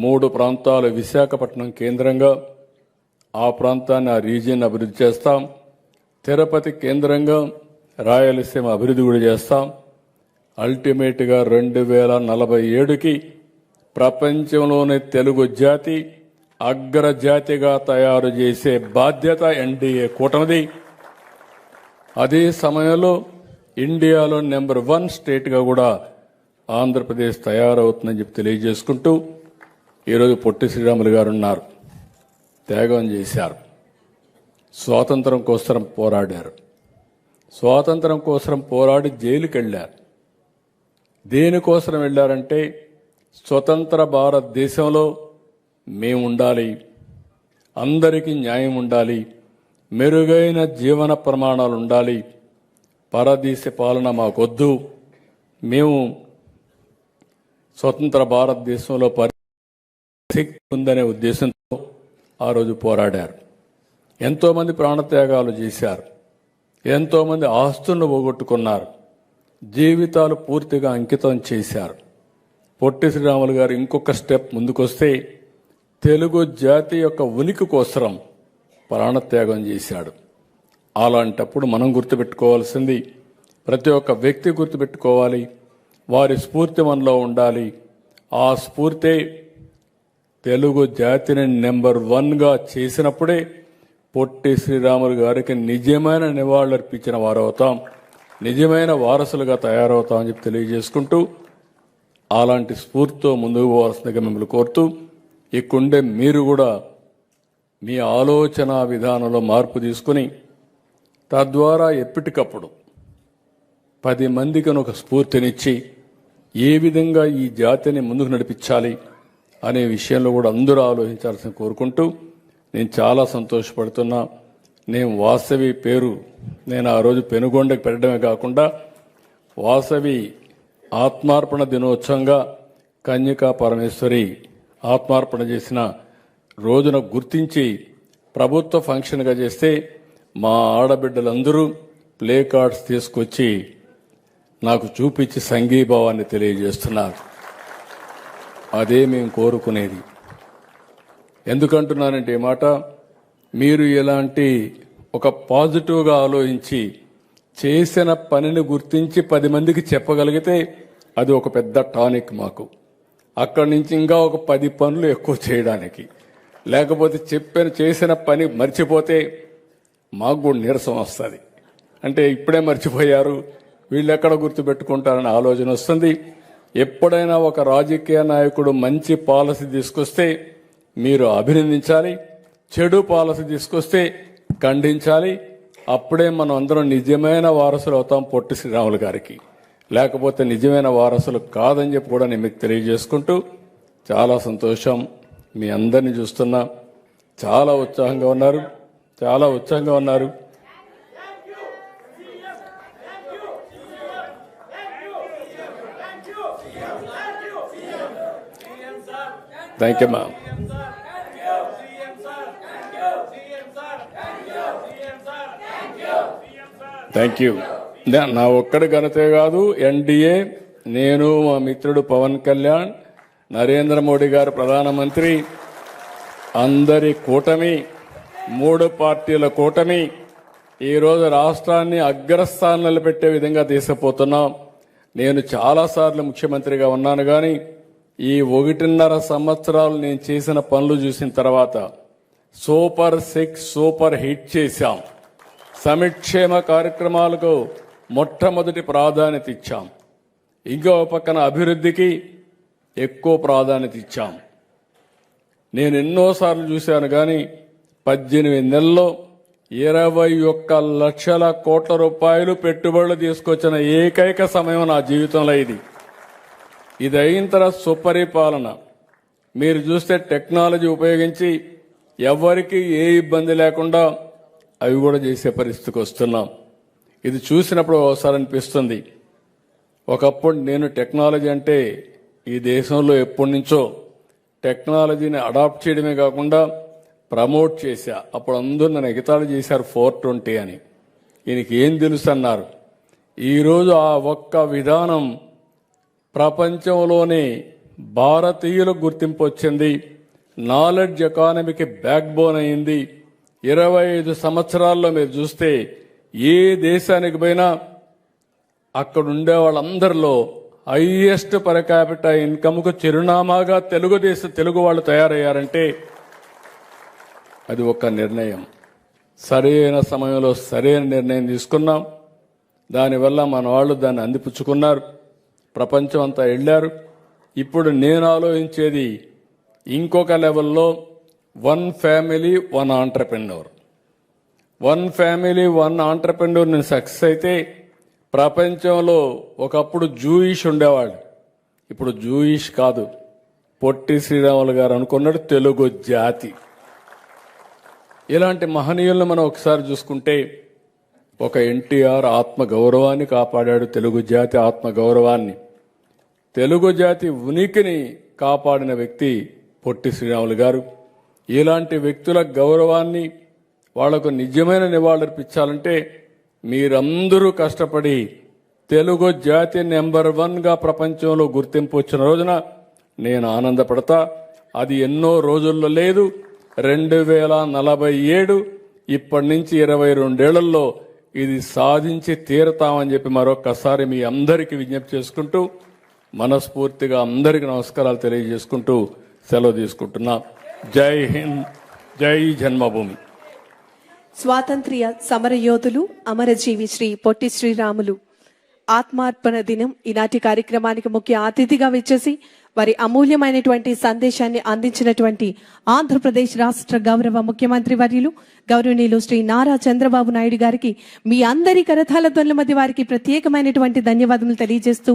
3 ప్రాంతాలు విశాఖపట్నం కేంద్రంగా ఆ ప్రాంతాన్ని ఆ రీజియన్ అభివృద్ధి చేస్తాం. తిరుపతి కేంద్రంగా రాయలసీమ అభివృద్ధి కూడా చేస్తాం. అల్టిమేట్గా 2047కి ప్రపంచంలోని తెలుగు జాతి అగ్రజాతిగా తయారు చేసే బాధ్యత ఎన్డీఏ కూటమిది. అదే సమయంలో ఇండియాలో నెంబర్ 1 స్టేట్గా కూడా ఆంధ్రప్రదేశ్ తయారవుతుందని చెప్పి తెలియజేసుకుంటూ ఈరోజు పొట్టి శ్రీరాములు గారు ఉన్నారు. త్యాగం చేశారు. స్వాతంత్రం కోసం పోరాడారు. స్వాతంత్రం కోసం పోరాడి జైలుకి వెళ్ళారు. దేనికోసం వెళ్ళారంటే స్వతంత్ర భారతదేశంలో మేము ఉండాలి, అందరికీ న్యాయం ఉండాలి, మెరుగైన జీవన ప్రమాణాలు ఉండాలి, పరదేశ పాలన మాకొద్దు, మేము స్వతంత్ర భారతదేశంలో శక్తి ఉందనే ఉద్దేశంతో ఆ రోజు పోరాడారు. ఎంతోమంది ప్రాణత్యాగాలు చేశారు. ఎంతోమంది ఆస్తులను పోగొట్టుకున్నారు. జీవితాలు పూర్తిగా అంకితం చేశారు. పొట్టి శ్రీరాములు గారు ఇంకొక స్టెప్ ముందుకొస్తే తెలుగు జాతి యొక్క ఉనికి కోసం ప్రాణత్యాగం చేశాడు. అలాంటప్పుడు మనం గుర్తుపెట్టుకోవాల్సింది, ప్రతి ఒక్క వ్యక్తి గుర్తుపెట్టుకోవాలి, వారి స్ఫూర్తి మనలో ఉండాలి. ఆ స్ఫూర్తి తెలుగు జాతిని నెంబర్ 1గా చేసినప్పుడే పొట్టి శ్రీరాములు గారికి నిజమైన నివాళులర్పించిన వారు అవుతాం, నిజమైన వారసులుగా తయారవుతామని చెప్పి తెలియజేసుకుంటూ అలాంటి స్ఫూర్తితో ముందుకు పోవాల్సిందిగా మిమ్మల్ని కోరుతూ, ఇక్కడుండే మీరు కూడా మీ ఆలోచన విధానంలో మార్పు తీసుకుని తద్వారా ఎప్పటికప్పుడు 10 మందికి ఒక స్ఫూర్తినిచ్చి ఏ విధంగా ఈ జాతిని ముందుకు నడిపించాలి అనే విషయంలో కూడా అందరూ ఆలోచించాల్సిన కోరుకుంటూ, నేను చాలా సంతోషపడుతున్నా. నేను వాసవి పేరు నేను ఆ రోజు పెనుగొండకు పెట్టడమే కాకుండా వాసవి ఆత్మార్పణ దినోత్సవంగా కన్యకా పరమేశ్వరి ఆత్మార్పణ చేసిన రోజున గుర్తించి ప్రభుత్వ ఫంక్షన్గా చేస్తే మా ఆడబిడ్డలందరూ ప్లే కార్డ్స్ తీసుకొచ్చి నాకు చూపించి సంఘీభావాన్ని తెలియజేస్తున్నారు. అదే మేము కోరుకునేది. ఎందుకంటున్నానంటే ఈ మాట, మీరు ఇలాంటి ఒక పాజిటివ్గా ఆలోచించి చేసిన పనిని గుర్తించి 10 మందికి చెప్పగలిగితే అది ఒక పెద్ద టానిక్ మాకు. అక్కడి నుంచి ఇంకా ఒక 10 పనులు ఎక్కువ చేయడానికి, లేకపోతే చేసిన పని మర్చిపోతే మాకు కూడా నీరసం వస్తుంది. అంటే ఇప్పుడే మర్చిపోయారు, వీళ్ళు ఎక్కడ గుర్తుపెట్టుకుంటారని ఆలోచన వస్తుంది. ఎప్పుడైనా ఒక రాజకీయ నాయకుడు మంచి పాలసీ తీసుకొస్తే మీరు అభినందించాలి, చెడు పాలసీ తీసుకొస్తే ఖండించాలి. అప్పుడే మనం అందరం నిజమైన వారసులు అవుతాం పొట్టి శ్రీరాములు గారికి. లేకపోతే నిజమైన వారసులు కాదని చెప్పి కూడా నేను మీకు తెలియజేసుకుంటూ, చాలా సంతోషం మీ అందరినీ చూస్తున్నా. చాలా ఉత్సాహంగా ఉన్నారు, చాలా ఉత్సాహంగా ఉన్నారు. Thank you ma'am. Thank you. నా ఒక్కడి ఘనతే కాదు, ఎన్డీఏ, నేను, మా మిత్రుడు పవన్ కళ్యాణ్, నరేంద్ర మోడీ గారు ప్రధానమంత్రి, అందరి కూటమి, 3 పార్టీల కూటమి ఈరోజు రాష్ట్రాన్ని అగ్రస్థానంలో నిలబెట్టే విధంగా తీసుకుపోతున్నాం. నేను చాలాసార్లు ముఖ్యమంత్రిగా ఉన్నాను, కానీ ఈ 1.5 సంవత్సరాలు నేను చేసిన పనులు చూసిన తర్వాత సూపర్ 6 సూపర్ హిట్ చేశాం. సంక్షేమ కార్యక్రమాలకు మొట్టమొదటి ప్రాధాన్యత ఇచ్చాం. ఇంకో పక్కన అభివృద్ధికి ఎక్కువ ప్రాధాన్యత ఇచ్చాం. నేను ఎన్నోసార్లు చూశాను, కానీ 18 నెలల్లో 21 లక్షల కోట్ల రూపాయలు పెట్టుబడులు తీసుకొచ్చిన ఏకైక సమయం నా జీవితంలో ఇది. ఇది అయిన తర్వాత సుపరిపాలన. మీరు చూస్తే టెక్నాలజీ ఉపయోగించి ఎవరికి ఏ ఇబ్బంది లేకుండా అవి కూడా చేసే పరిస్థితికి వస్తున్నాం. ఇది చూసినప్పుడు ఒకసారి అనిపిస్తుంది, ఒకప్పుడు నేను టెక్నాలజీ అంటే ఈ దేశంలో ఎప్పటి నుంచో టెక్నాలజీని అడాప్ట్ చేయడమే కాకుండా ప్రమోట్ చేశా. అప్పుడు అందరూ నన్ను ఎగతాళి చేశారు 420 అని. ఈయనకి ఏం తెలుసు అన్నారు. ఈరోజు ఆ ఒక్క విధానం ప్రపంచంలోనే భారతీయులకు గుర్తింపు వచ్చింది. నాలెడ్జ్ ఎకానమీకి బ్యాక్ బోన్ అయింది. 25 సంవత్సరాల్లో మీరు చూస్తే ఏ దేశానికి పోయినా అక్కడ ఉండే వాళ్ళందరిలో హైయెస్ట్ పర్ క్యాపిటా ఇన్కమ్కు చిరునామాగా తెలుగు వాళ్ళు తయారయ్యారంటే అది ఒక నిర్ణయం. సరైన సమయంలో సరైన నిర్ణయం తీసుకున్నాం. దానివల్ల మన వాళ్ళు దాన్ని అందిపుచ్చుకున్నారు. ప్రపంచం అంతా వెళ్ళారు. ఇప్పుడు నేను ఆలోచించేది ఇంకొక లెవెల్లో 1 ఫ్యామిలీ 1 ఆంటర్‌ప్రెన్యూర్. 1 ఫ్యామిలీ 1 ఆంటర్‌ప్రెన్యూర్ నేను సక్సెస్ అయితే ప్రపంచంలో ఒకప్పుడు జూయిష్ ఉండేవాళ్ళు, ఇప్పుడు జూయిష్ కాదు. పొట్టి శ్రీరాములు గారు అనుకున్నాడు తెలుగు జాతి. ఇలాంటి మహనీయులను మనం ఒకసారి చూసుకుంటే ఒక ఎన్టీఆర్ ఆత్మగౌరవాన్ని కాపాడాడు, తెలుగు జాతి ఆత్మగౌరవాన్ని, తెలుగు జాతి ఉనికిని కాపాడిన వ్యక్తి పొట్టి శ్రీరాములు గారు. ఇలాంటి వ్యక్తుల గౌరవాన్ని వాళ్లకు నిజమైన నివాళులర్పించాలంటే మీరందరూ కష్టపడి తెలుగు జాతి నెంబర్ 1గా ప్రపంచంలో గుర్తింపు వచ్చిన రోజున నేను ఆనందపడతా. అది ఎన్నో రోజుల్లో లేదు. 2047 ఇప్పటి నుంచి 22 ఏళ్లలో ఇది సాధించి తీరతామని చెప్పి మరొక్కసారి మీ అందరికీ విజ్ఞప్తి చేసుకుంటూ మనస్ఫూర్తిగా అందరికీ నమస్కారాలు తెలియజేసుకుంటూ సెలవు తీసుకుంటున్నా. జై హింద్, జై జన్మభూమి. స్వాతంత్ర్య సమరయోధులు అమరజీవి శ్రీ పొట్టి శ్రీరాములు ఆత్మార్పణ దినం ఈనాటి కార్యక్రమానికి ముఖ్య అతిథిగా విచ్చేసి వారి అమూల్యమైనటువంటి సందేశాన్ని అందించినటువంటి ఆంధ్రప్రదేశ్ రాష్ట్ర గౌరవ ముఖ్యమంత్రి వర్యులు గౌరవనీయులు శ్రీ నారా చంద్రబాబు నాయుడు గారికి మీ అందరి కరతాళ ధ్వనుల మధ్య వారికి ప్రత్యేకమైనటువంటి ధన్యవాదములు తెలియజేస్తూ